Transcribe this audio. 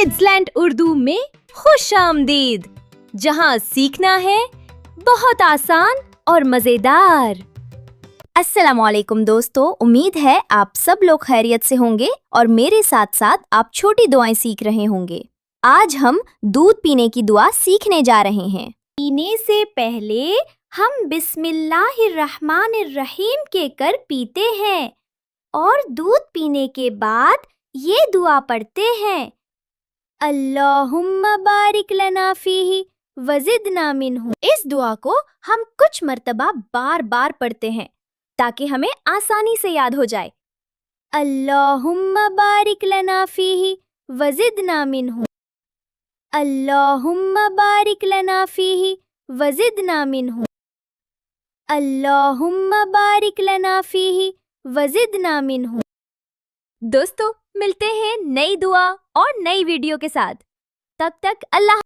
Kids land Urdu में खुश आमदीद, जहां सीखना है बहुत आसान और मजेदार। अस्सलामुअलैकुम दोस्तों, उम्मीद है आप सब लोग खैरियत से होंगे और मेरे साथ साथ आप छोटी दुआएं सीख रहे होंगे। आज हम दूध पीने की दुआ सीखने जा रहे हैं। पीने से पहले हम बिस्मिल्लाहिर्रहमानिर्रहीम कहकर पीते हैं और दूध पीने के बाद ये दुआ पढ़ते हैं, अल्लाहुम्मा बारिक लना फीही वज़िदना मिन्हु। इस दुआ को हम कुछ मर्तबा बार बार पढ़ते हैं ताकि हमें आसानी से याद हो जाए। अल्लाहुम्मा बारिक लना फीही वज़िदना मिन्हु, अल्लाहुम्मा बारिक लना फीही वज़िदना मिन्हु, अल्लाहुम्मा बारिक लना फीही वज़िदना मिन्हु। दोस्तों, मिलते हैं नई दुआ और नई वीडियो के साथ। तब तक अल्लाह।